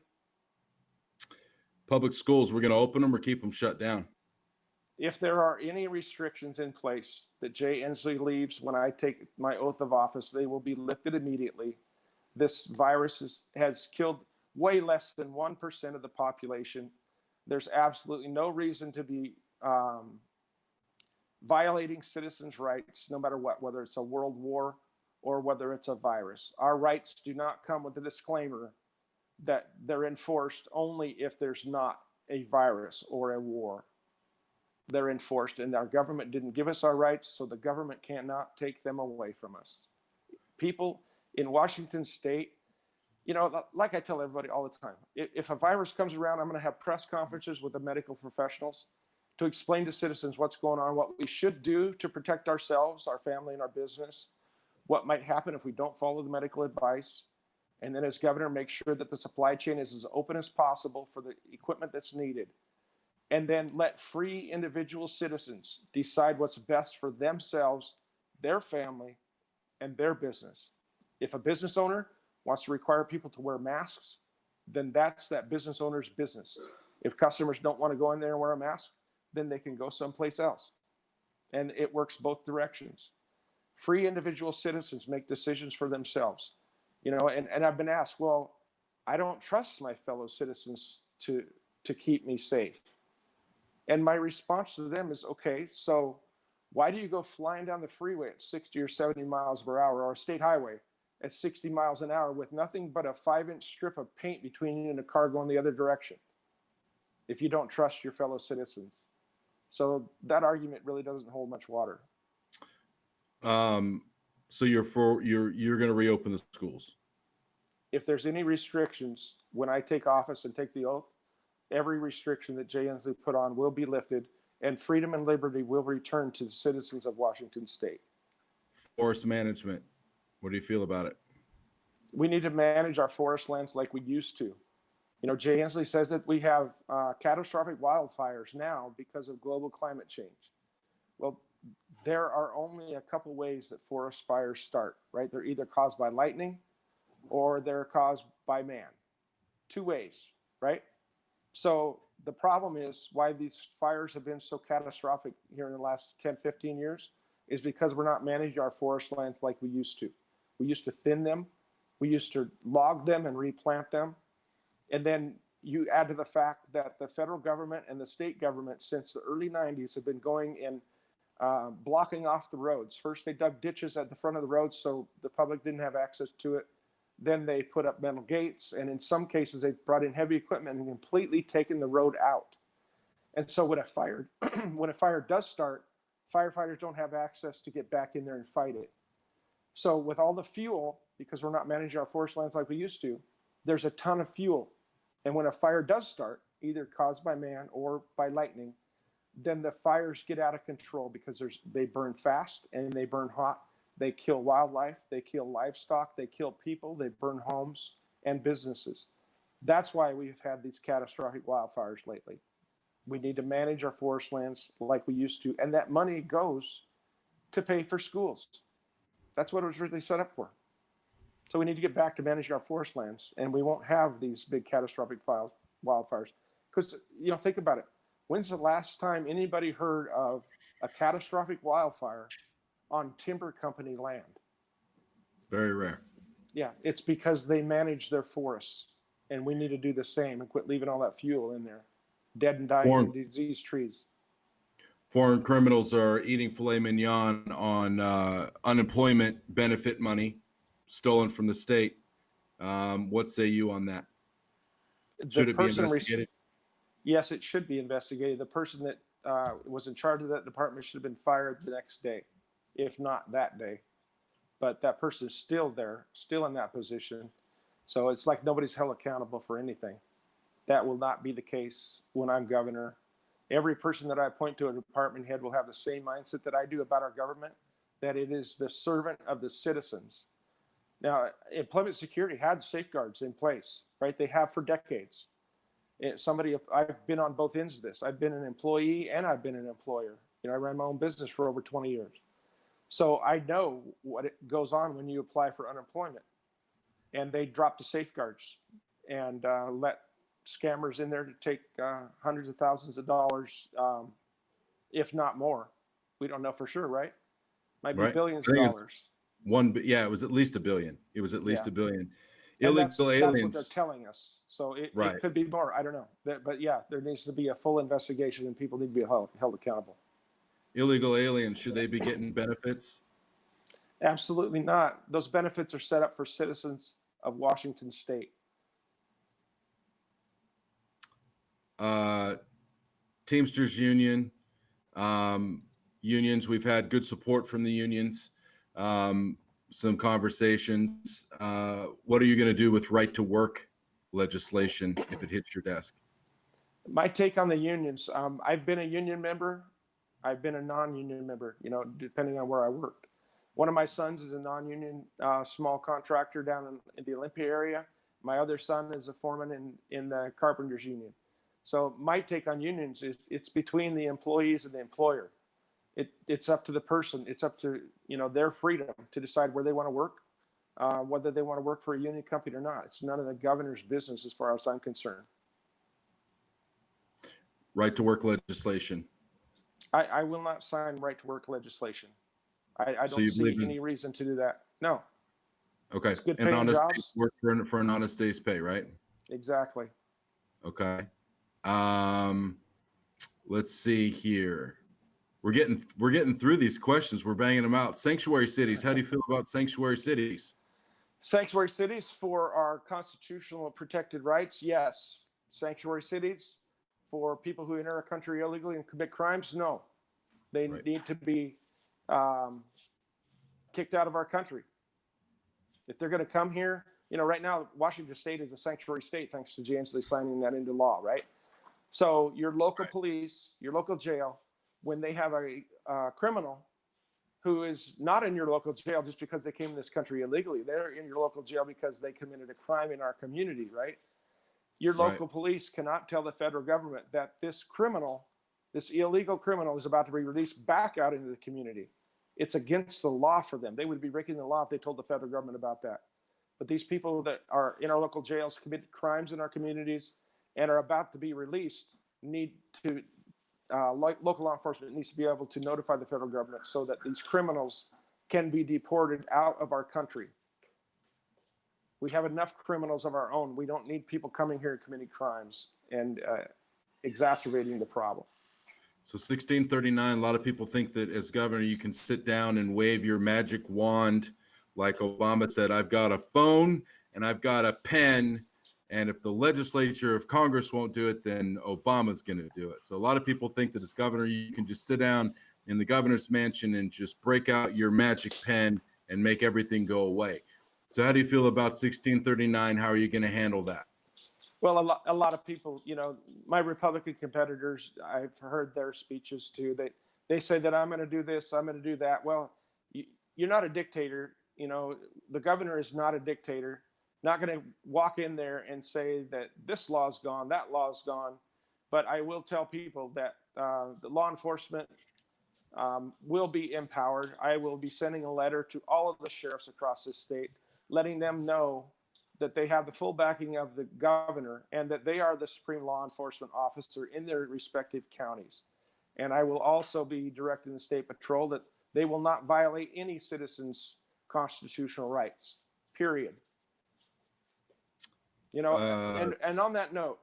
Public schools, we're going to open them or keep them shut down? If there are any restrictions in place that Jay Inslee leaves when I take my oath of office, they will be lifted immediately. This virus has killed way less than 1% of the population. There's absolutely no reason to be violating citizens' rights, no matter what, whether it's a world war or whether it's a virus. Our rights do not come with a disclaimer that they're enforced only if there's not a virus or a war. They're enforced, and our government didn't give us our rights, so the government cannot take them away from us. People in Washington State, you know, like I tell everybody all the time, if a virus comes around, I'm going to have press conferences with the medical professionals to explain to citizens what's going on, what we should do to protect ourselves, our family, and our business, what might happen if we don't follow the medical advice. And then as governor, make sure that the supply chain is as open as possible for the equipment that's needed. And then let free individual citizens decide what's best for themselves, their family, and their business. If a business owner wants to require people to wear masks, then that's that business owner's business. If customers don't want to go in there and wear a mask, then they can go someplace else. And it works both directions. Free individual citizens make decisions for themselves. You know, and I've been asked, well, I don't trust my fellow citizens to keep me safe. And my response to them is, okay, so why do you go flying down the freeway at 60 or 70 miles per hour or a state highway at 60 miles an hour with nothing but a 5-inch strip of paint between you and a car going the other direction if you don't trust your fellow citizens? So that argument really doesn't hold much water. So you're going to reopen the schools? If there's any restrictions when I take office and take the oath, every restriction that Jay Inslee put on will be lifted, and freedom and liberty will return to the citizens of Washington State. Forest management, what do you feel about it? We need to manage our forest lands like we used to. You know, Jay Inslee says that we have catastrophic wildfires now because of global climate change. Well, there are only a couple ways that forest fires start, right? They're either caused by lightning or they're caused by man. 2 ways, right? So the problem is why these fires have been so catastrophic here in the last 10, 15 years is because we're not managing our forest lands like we used to. We used to thin them. We used to log them and replant them. And then you add to the fact that the federal government and the state government since the early 90s have been going and blocking off the roads. First, they dug ditches at the front of the roads so the public didn't have access to it. Then they put up metal gates, and in some cases, they brought in heavy equipment and completely taken the road out. And so when a fire when a fire does start, firefighters don't have access to get back in there and fight it. So with all the fuel, because we're not managing our forest lands like we used to, there's a ton of fuel. And when a fire does start, either caused by man or by lightning, then the fires get out of control because they burn fast and they burn hot. They kill wildlife, they kill livestock, they kill people, they burn homes and businesses. That's why we've had these catastrophic wildfires lately. We need to manage our forest lands like we used to, and that money goes to pay for schools. That's what it was really set up for. So we need to get back to managing our forest lands, and we won't have these big catastrophic wildfires. Because, think about it. When's the last time anybody heard of a catastrophic wildfire on timber company land? Very rare. Yeah, it's because they manage their forests, and we need to do the same and quit leaving all that fuel in there. Dead and dying and diseased trees. Foreign criminals are eating filet mignon on unemployment benefit money stolen from the state. What say you on that? Should it be investigated? Yes, it should be investigated. The person that was in charge of that department should have been fired the next day, if not that day. But that person is still there, still in that position. So it's like nobody's held accountable for anything. That will not be the case when I'm governor. Every person that I appoint to a department head will have the same mindset that I do about our government, that it is the servant of the citizens. Now, employment security had safeguards in place, right? They have for decades. I've been on both ends of this. I've been an employee and I've been an employer. I ran my own business for over 20 years. So I know what it goes on when you apply for unemployment. And they drop the safeguards and let scammers in there to take hundreds of thousands of dollars, if not more. We don't know for sure, right? Might be billions of dollars. It was at least $1 billion. It was at least $1 billion. Illegal aliens. That's what they're telling us. So it could be more. I don't know. But yeah, there needs to be a full investigation and people need to be held accountable. Illegal aliens, should they be getting benefits? Absolutely not. Those benefits are set up for citizens of Washington State. Teamsters Union, unions, we've had good support from the unions, some conversations. What are you going to do with right to work legislation if it hits your desk? My take on the unions, I've been a union member. I've been a non-union member, depending on where I worked. One of my sons is a non-union small contractor down in the Olympia area. My other son is a foreman in the Carpenters Union. So my take on unions is it's between the employees and the employer. It's up to the person. It's up to their freedom to decide where they want to work, whether they want to work for a union company or not. It's none of the governor's business as far as I'm concerned. Right to work legislation. I will not sign right to work legislation. I don't see any reason to do that. No. Okay. It's good and paying jobs. Work for an honest day's pay, right? Exactly. Okay. Let's see here. We're getting through these questions. We're banging them out. Sanctuary cities. How do you feel about sanctuary cities? Sanctuary cities for our constitutional protected rights. Yes. Sanctuary cities for people who enter our country illegally and commit crimes. No, they need to be kicked out of our country. If they're going to come here, right now, Washington State is a sanctuary state, thanks to Jay Inslee signing that into law, right? So your local police, your local jail, when they have a criminal who is not in your local jail just because they came to this country illegally, they're in your local jail because they committed a crime in our community, right? Your local police cannot tell the federal government that this criminal, this illegal criminal, is about to be released back out into the community. It's against the law for them. They would be breaking the law if they told the federal government about that. But these people that are in our local jails, committed crimes in our communities, and are about to be released need to, local law enforcement needs to be able to notify the federal government so that these criminals can be deported out of our country. We have enough criminals of our own. We don't need people coming here and committing crimes and exacerbating the problem. So 1639, a lot of people think that as governor, you can sit down and wave your magic wand. Like Obama said, I've got a phone and I've got a pen And if the legislature, if Congress won't do it, then Obama's going to do it. So a lot of people think that as governor, you can just sit down in the governor's mansion and just break out your magic pen and make everything go away. So how do you feel about 1639? How are you going to handle that? Well, a lot of people, my Republican competitors, I've heard their speeches too. They say that I'm going to do this, I'm going to do that. Well, you're not a dictator. The governor is not a dictator. Not going to walk in there and say that this law's gone, that law's gone. But I will tell people that the law enforcement will be empowered. I will be sending a letter to all of the sheriffs across this state, letting them know that they have the full backing of the governor and that they are the supreme law enforcement officer in their respective counties. And I will also be directing the state patrol that they will not violate any citizens' constitutional rights, period. And on that note,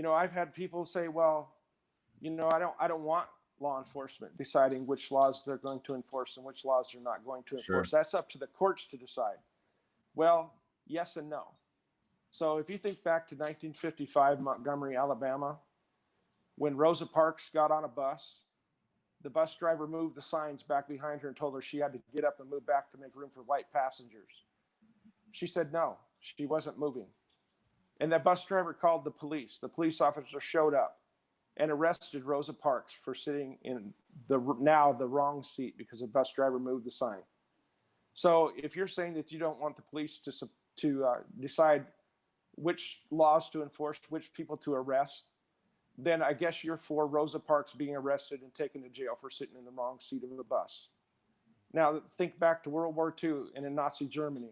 I've had people say, well, I don't want law enforcement deciding which laws they're going to enforce and which laws they're not going to enforce. Sure. That's up to the courts to decide. Well, yes and no. So if you think back to 1955, Montgomery, Alabama, when Rosa Parks got on a bus, the bus driver moved the signs back behind her and told her she had to get up and move back to make room for white passengers. She said no, she wasn't moving. And that bus driver called the police. The police officer showed up and arrested Rosa Parks for sitting in the wrong seat because the bus driver moved the sign. So if you're saying that you don't want the police to decide which laws to enforce, which people to arrest, then I guess you're for Rosa Parks being arrested and taken to jail for sitting in the wrong seat of the bus. Now think back to World War II and in Nazi Germany.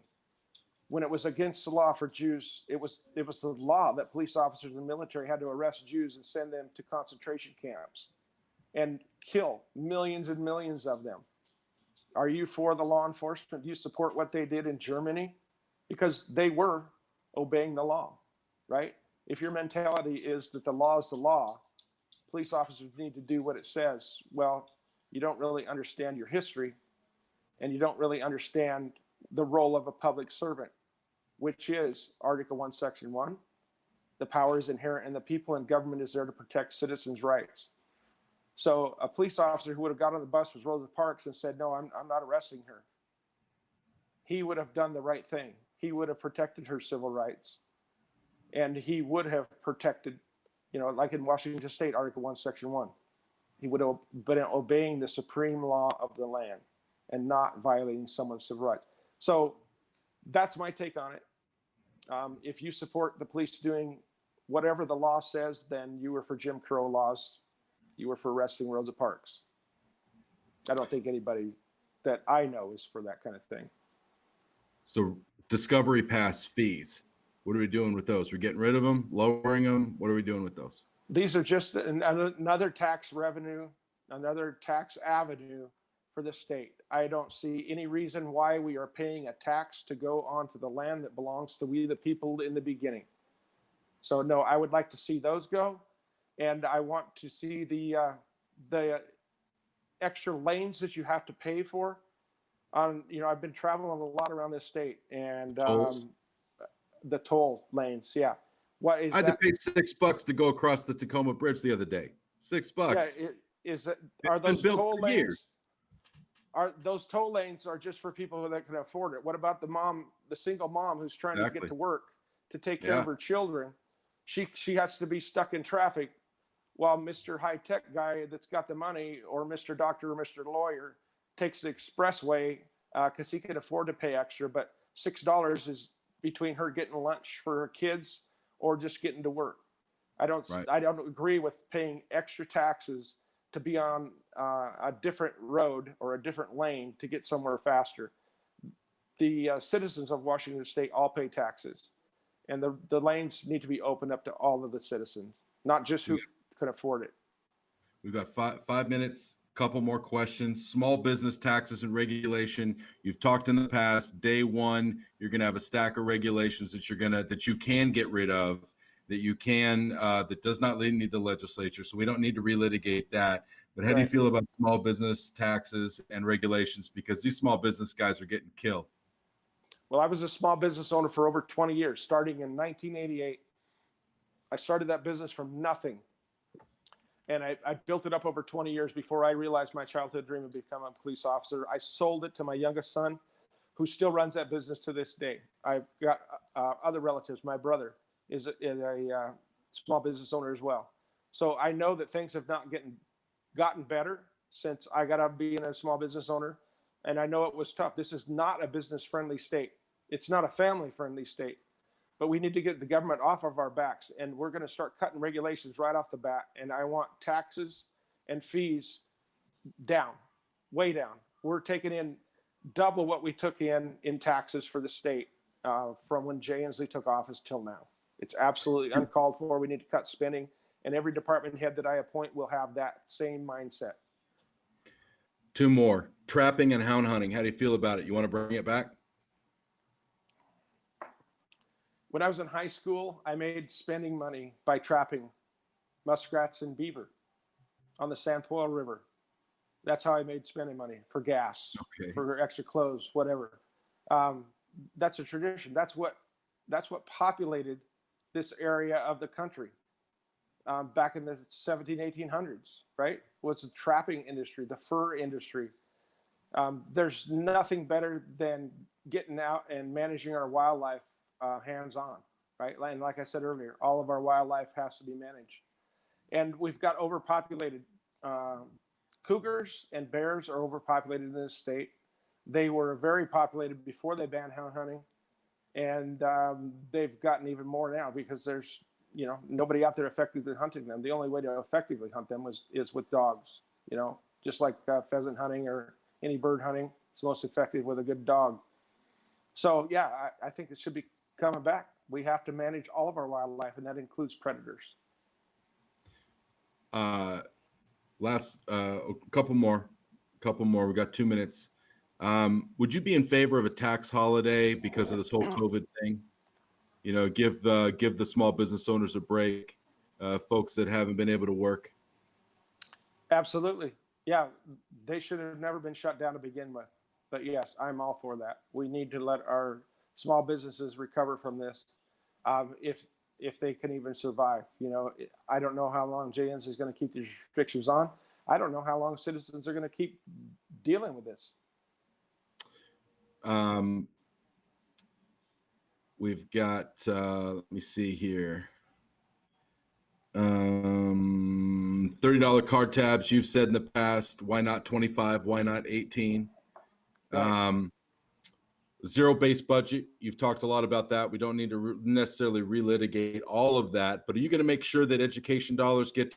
When it was against the law for Jews, it was the law that police officers in the military had to arrest Jews and send them to concentration camps and kill millions and millions of them. Are you for the law enforcement? Do you support what they did in Germany? Because they were obeying the law, right? If your mentality is that the law is the law, police officers need to do what it says, well, you don't really understand your history and you don't really understand the role of a public servant, which is Article 1, Section 1. The power is inherent in the people and government is there to protect citizens' rights. So a police officer who would have got on the bus with Rosa Parks and said, no, I'm not arresting her. He would have done the right thing. He would have protected her civil rights. And he would have protected, like in Washington State, Article 1, Section 1. He would have been obeying the supreme law of the land and not violating someone's civil rights. So that's my take on it. If you support the police doing whatever the law says, then you were for Jim Crow laws. You were for arresting Rosa Parks. I don't think anybody that I know is for that kind of thing. So Discovery Pass fees, what are we doing with those? We're getting rid of them, lowering them? What are we doing with those? These are just another tax revenue, another tax avenue for the state. I don't see any reason why we are paying a tax to go onto the land that belongs to we the people in the beginning. So no, I would like to see those go. And I want to see the extra lanes that you have to pay for. I've been traveling a lot around this state and the toll lanes. Yeah. What is I had to pay $6 to go across the Tacoma Bridge the other day. $6. Yeah, are those toll lanes? Are those toll lanes are just for people that can afford it? What about the single mom who's trying to get to work to take care of her children? She has to be stuck in traffic while Mr. High-Tech guy that's got the money or Mr. Doctor or Mr. Lawyer takes the expressway because he can afford to pay extra, but $6 is between her getting lunch for her kids or just getting to work. I don't agree with paying extra taxes to be on a different road or a different lane to get somewhere faster. The citizens of Washington State all pay taxes, and the lanes need to be opened up to all of the citizens, not just who can afford it. We've got 5 minutes, couple more questions. Small business taxes and regulation. You've talked in the past, day one, you're going to have a stack of regulations that you can get rid of, that does not need the legislature. So we don't need to relitigate that. But how do you feel about small business taxes and regulations? Because these small business guys are getting killed. Well, I was a small business owner for over 20 years, starting in 1988 I started that business from nothing. And I built it up over 20 years before I realized my childhood dream of becoming a police officer. I sold it to my youngest son, who still runs that business to this day. I've got other relatives. My brother is a small business owner as well. So I know that things have not gotten better since I got out of being a small business owner. And I know it was tough. This is not a business-friendly state. It's not a family-friendly state. But we need to get the government off of our backs, and we're going to start cutting regulations right off the bat. And I want taxes and fees down, way down. We're taking in double what we took in taxes for the state from when Jay Inslee took office till now. It's absolutely uncalled for. We need to cut spending, and every department head that I appoint will have that same mindset. 2 more. Trapping and hound hunting. How do you feel about it? You want to bring it back? When I was in high school, I made spending money by trapping muskrats and beaver on the San Paulo River. That's how I made spending money for gas, for extra clothes, whatever. That's a tradition. That's what populated this area of the country back in the 1800s, right? Was the trapping industry, the fur industry. There's nothing better than getting out and managing our wildlife hands-on, right? And like I said earlier, all of our wildlife has to be managed. And we've got overpopulated. Cougars and bears are overpopulated in this state. They were very populated before they banned hound hunting, and they've gotten even more now because there's nobody out there effectively hunting them. The only way to effectively hunt them is with dogs. Just like pheasant hunting or any bird hunting, it's most effective with a good dog. So yeah, I think it should be coming back. We have to manage all of our wildlife, and that includes predators. Last couple more. We got 2 minutes. Would you be in favor of a tax holiday because of this whole COVID thing? Give the small business owners a break, folks that haven't been able to work. Absolutely. Yeah, they should have never been shut down to begin with. But yes, I'm all for that. We need to let our small businesses recover from this, if they can even survive. I don't know how long Jay Inslee is going to keep these restrictions on. I don't know how long citizens are going to keep dealing with this. We've got, let me see here. $30 card tabs. You've said in the past, why not 25? Why not 18? Zero-based budget. You've talked a lot about that. We don't need to necessarily relitigate all of that, but are you going to make sure that education dollars get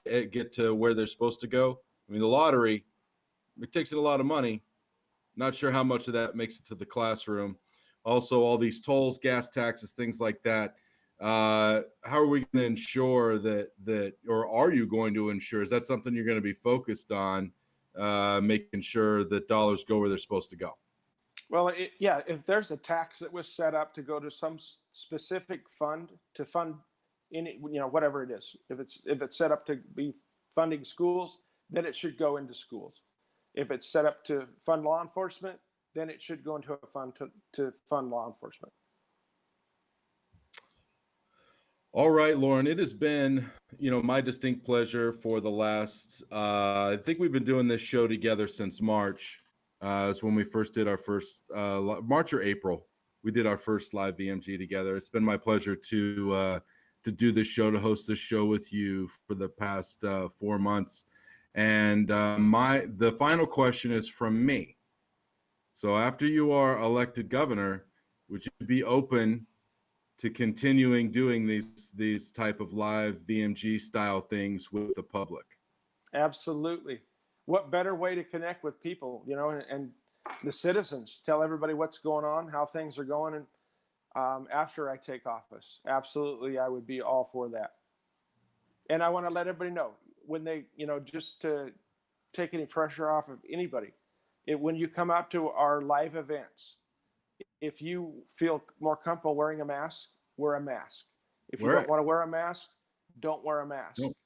to where they're supposed to go? I mean, the lottery, it takes in a lot of money. Not sure how much of that makes it to the classroom. Also, all these tolls, gas taxes, things like that. How are we going to ensure that, or are you going to ensure, is that something you're going to be focused on, making sure that dollars go where they're supposed to go? Well, if there's a tax that was set up to go to some specific fund to fund any, whatever it is, if it's set up to be funding schools, then it should go into schools. If it's set up to fund law enforcement, then it should go into a fund to fund law enforcement. All right, Loren, it has been, my distinct pleasure for the last, I think we've been doing this show together since March. It's when we first did our first, March or April, we did our first live VMG together. It's been my pleasure to do this show, to host this show with you for the past 4 months. And the final question is from me. So after you are elected governor, would you be open to continuing doing these type of live VMG style things with the public? Absolutely. What better way to connect with people, and the citizens, tell everybody what's going on, how things are going, and after I take office. Absolutely, I would be all for that. And I want to let everybody know, when they, just to take any pressure off of anybody, when you come out to our live events, if you feel more comfortable wearing a mask, wear a mask. If you don't want to wear a mask, don't wear a mask. Nope.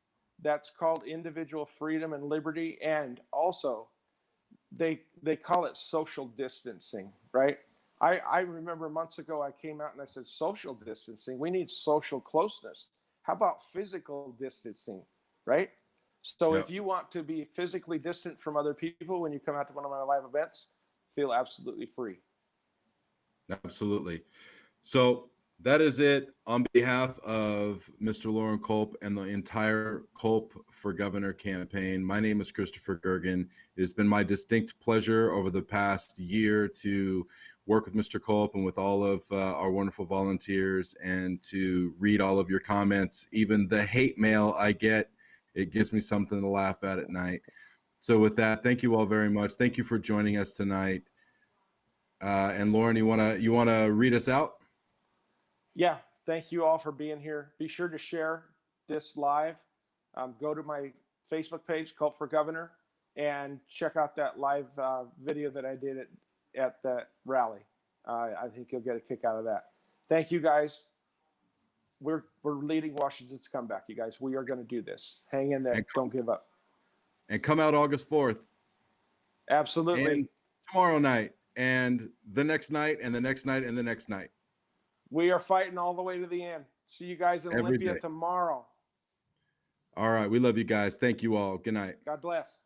That's called individual freedom and liberty. And also, they call it social distancing, right? I remember months ago, I came out and I said, social distancing, we need social closeness. How about physical distancing, right? So Yep. if you want to be physically distant from other people when you come out to one of my live events, feel absolutely free. Absolutely. So that is it. On behalf of Mr. Loren Culp and the entire Culp for Governor campaign, my name is Christopher Gergen. It has been my distinct pleasure over the past year to work with Mr. Culp and with all of our wonderful volunteers, and to read all of your comments, even the hate mail I get. It gives me something to laugh at night. So with that, thank you all very much. Thank you for joining us tonight. And Loren, you wanna read us out? Yeah, thank you all for being here. Be sure to share this live. Go to my Facebook page, Culp for Governor, and check out that live video that I did at the rally. I think you'll get a kick out of that. Thank you, guys. We're leading Washington's comeback, you guys. We are going to do this. Hang in there. Don't give up. And come out August 4th. Absolutely. And tomorrow night, and the next night, and the next night, and the next night. We are fighting all the way to the end. See you guys in Olympia tomorrow. All right. We love you guys. Thank you all. Good night. God bless.